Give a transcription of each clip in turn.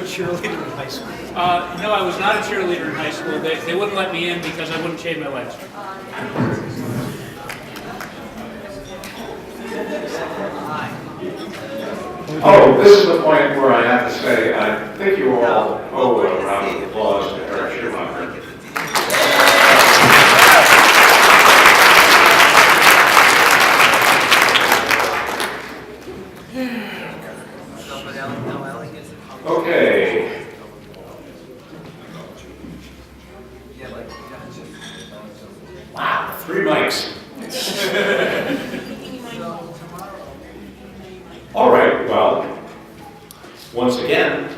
cheerleader in high school? No, I was not a cheerleader in high school. They wouldn't let me in because I wouldn't shave my legs. Oh, this is the point where I have to say, I think you all owe a round of applause to Eric Schumacher. Okay. Wow, 3 mics. All right, well, once again,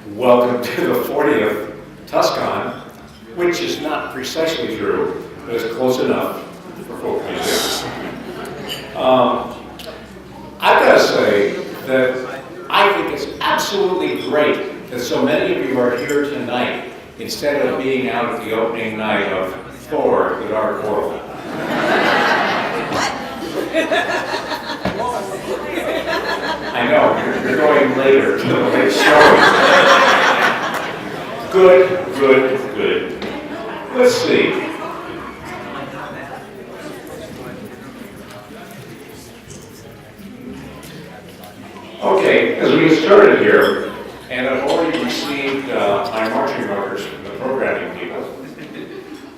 welcome to the 40th TusCon, which is not precisely true, but it's close enough for folk music. I've got to say that I think it's absolutely great that so many of you are here tonight instead of being out at the opening night of Thor, the Dark World. I know, you're going later to the late showing. Good. Let's see. Okay, as we get started here, and I've already received my marching orders from the programming people,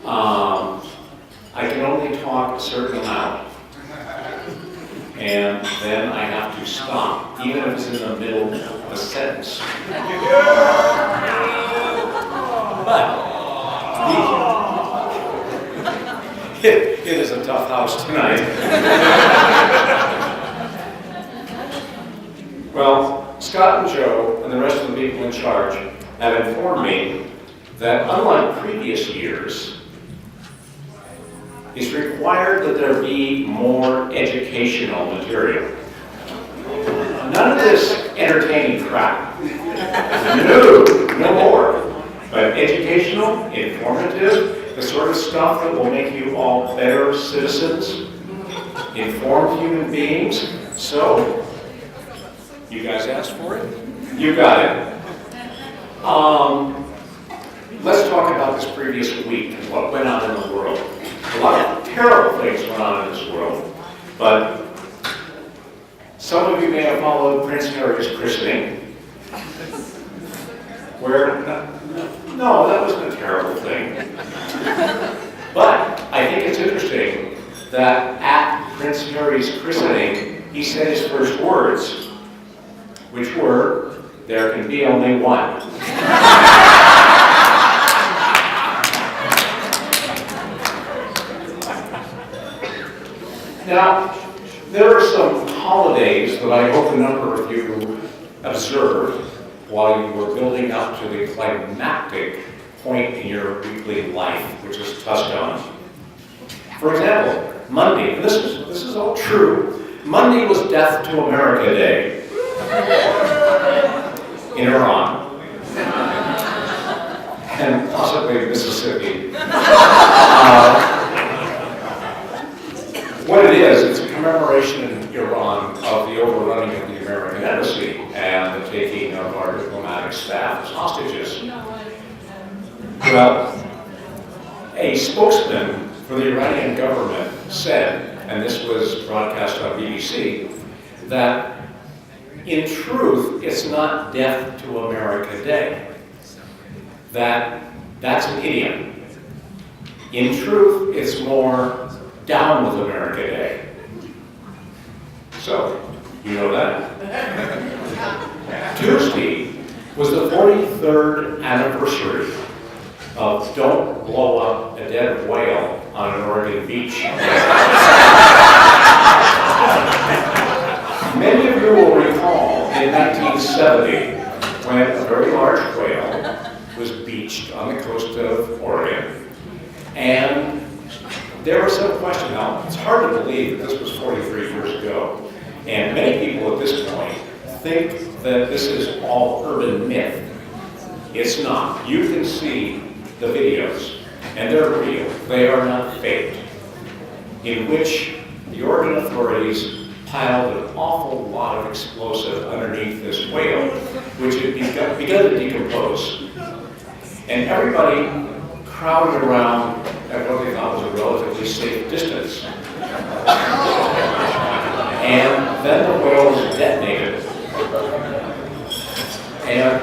I can only talk a certain amount. And then I have to stop, even if it's in the middle of a sentence. But it is a tough house tonight. Well, Scott and Joe and the rest of the people in charge have informed me that unlike previous years, it's required that there be more educational material. None of this entertaining crap. No more. But educational, informative, the sort of stuff that will make you all better citizens, informed human beings. So, you guys asked for it? You got it. Let's talk about this previous week and what went on in the world. A lot of terrible things went on in this world, but some of you may have followed Prince Harry's christening, where, no, that wasn't a terrible thing. But I think it's interesting that at Prince Harry's christening, he said his first words, which were, "There can be only one." Now, there are some holidays that I hope a number of you observed while you were building up to the climactic point in your weekly life, which is TusCon. For example, Monday, and this is all true, Monday was Death to America Day in Iran and possibly Mississippi. What it is, it's a commemoration in Iran of the overrunning of the American embassy and the taking of our diplomatic staff as hostages. Well, a spokesman for the Iranian government said, and this was broadcast on BBC, that in truth, it's not Death to America Day. That's an idiom. In truth, it's more Down with America Day. So, you know that. Tuesday was the 43rd anniversary of Don't Blow Up a Dead Whale on an Oregon beach. Many of you will recall in 1970 when a very large whale was beached on the coast of Oregon, and there was some question. Now, it's hard to believe that this was 43 years ago, and many people at this point think that this is all urban myth. It's not. You can see the videos, and they're real. They are not faked, in which the Oregon authorities piled an awful lot of explosive underneath this whale, which had begun to decompose. And everybody crowded around at what they thought was a relatively safe distance. And then the whale was detonated. And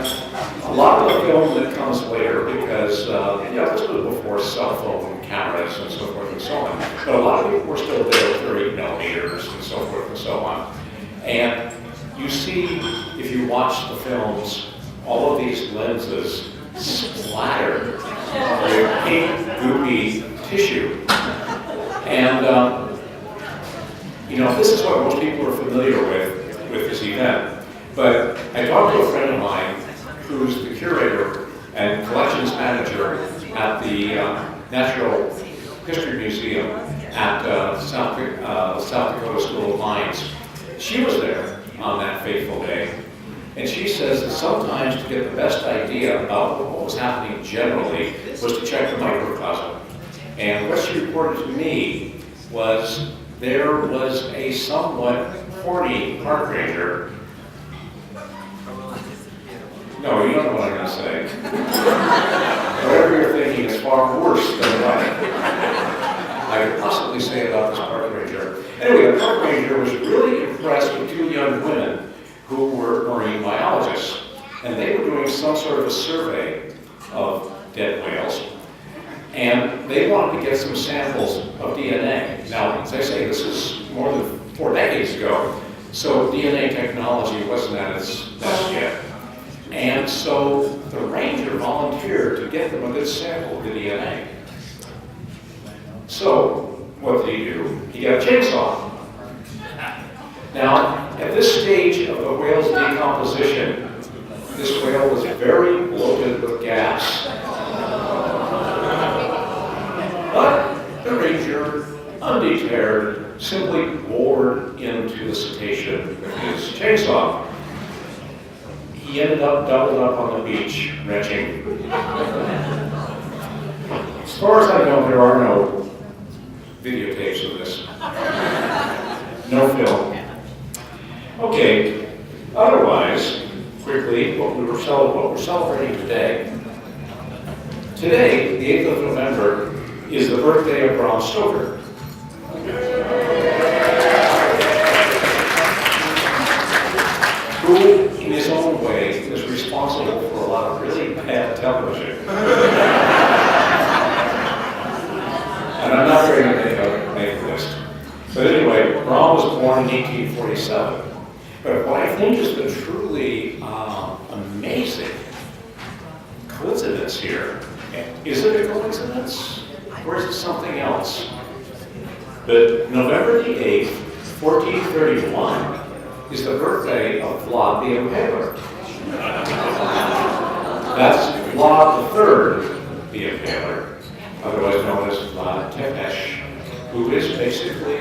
a lot of the film that comes later, because this was before cell phone cameras and so forth and so on, but a lot of people were still there with 30 millimeters and so forth and so on. And you see, if you watch the films, all of these lenses splattered with pink, goopy tissue. And this is what most people are familiar with this event. But I talked to a friend of mine who's the curator and collections manager at the Natural History Museum at South Dakota School of Mines. She was there on that fateful day, and she says that sometimes to get the best idea about what was happening generally was to check the microcosm. And what she reported to me was there was a somewhat horny park ranger. No, you don't know what I'm going to say. Whatever you're thinking is far worse than what I could possibly say about this park ranger. Anyway, the park ranger was really impressed with two young women who were marine biologists. And they were doing some sort of a survey of dead whales. And they wanted to get some samples of DNA. Now, as I say, this is more than 4 decades ago, so DNA technology wasn't at its best yet. And so the ranger volunteered to get them a good sample of the DNA. So what did he do? He got a chainsaw. Now, at this stage of the whale's decomposition, this whale was very bloated with gas. But the ranger, undeterred, simply bored into the cetacean with his chainsaw. He ended up doubled up on the beach, retching. As far as I know, there are no videotapes of this. No film. Okay, otherwise, quickly, what we're celebrating today. Today, the 8th of November, is the birthday of Bram Stoker. Who, in his own way, is responsible for a lot of really bad television. And I'm not very going to make a list. But anyway, Bram was born in 1847. But what I think is the truly amazing coincidence here, is it a coincidence? Or is it something else? But November the 8th, 1431, is the birthday of Vlad the Impaler. That's Vlad III the Impaler, otherwise known as Vlad Tepes, who is basically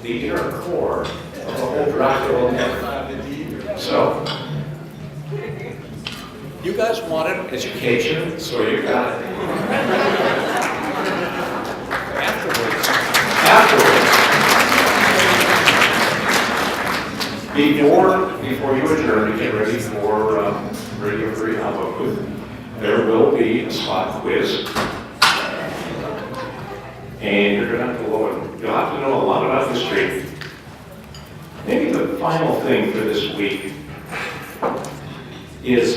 the inner core of the whole Dracula myth. So, you guys wanted education, so you got it. Afterwards, before you adjourn to get ready for Radio Free Alpha Booth, there will be a spot quiz. And you're going to have to you'll have to know a lot about history. Maybe the final thing for this week is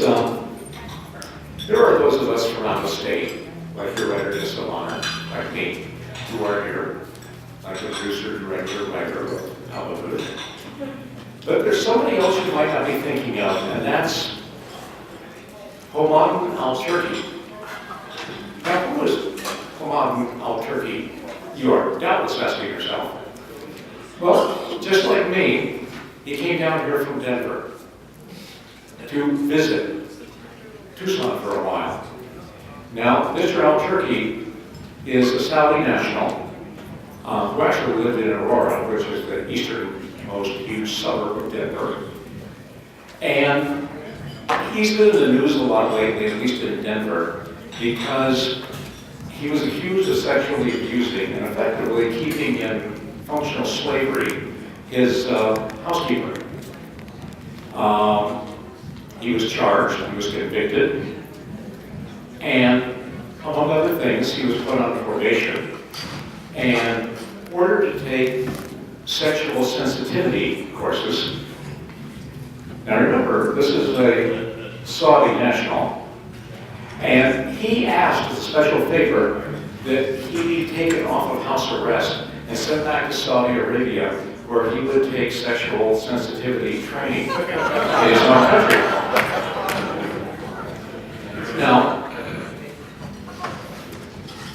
there are those of us from out of state, like your writer Salana, like me, who are here, like the producer, director, writer of Alpha Booth. But there's somebody else you might not be thinking of, and that's Homan al-Turki. Now, who is Homan al-Turki? You are doubtless asking yourself. Well, just like me, he came down here from Denver to visit TusCon for a while. Now, Mr. al-Turki is a Saudi national who actually lived in Aurora, which is the easternmost huge suburb of Denver. And he's been in the news a lot lately, at least in Denver, because he was accused of sexually abusing and effectively effectively keeping in functional slavery his housekeeper. He was charged, he was convicted, and among other things, he was put on probation and ordered to take sexual sensitivity courses. Now remember, this is a Saudi national, and he asked as a special favor that he be taken off of house arrest and sent back to Saudi Arabia, where he would take sexual sensitivity training in his own country. Now,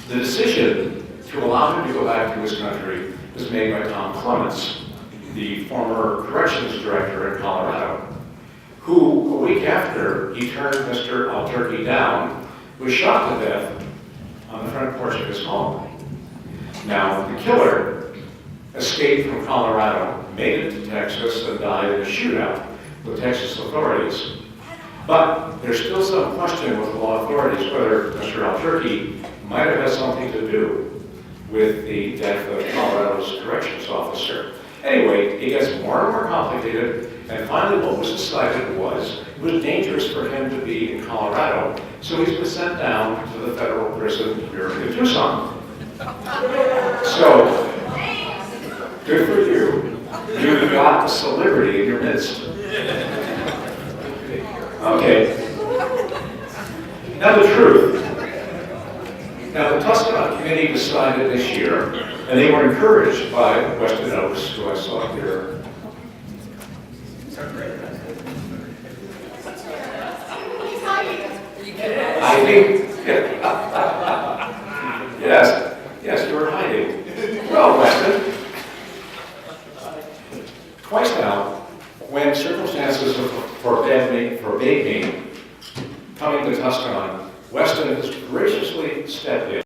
the decision to allow him to go back to his country was made by Tom Clements, the former corrections director in Colorado, who, a week after he turned Mr. Al-Turki down, was shot to death on the front porch of his home. Now, the killer escaped from Colorado, made it to Texas, and died in a shootout with Texas authorities. But there's still some question with the law authorities whether Mr. Al-Turki might have had something to do with the death of Colorado's corrections officer. Anyway, it gets more and more complicated, and finally what was decided was it was dangerous for him to be in Colorado, so he's been sent down to the federal prison here in Tucson. So, good for you. You've got a celebrity in your midst. Okay. Now the truth. Now the TusCon committee decided this year, and they were encouraged by Weston Oaks, who I saw here. I think, yes, you were hiding. Well, Weston, twice now, when circumstances forbade me coming to TusCon, Weston has graciously stepped in.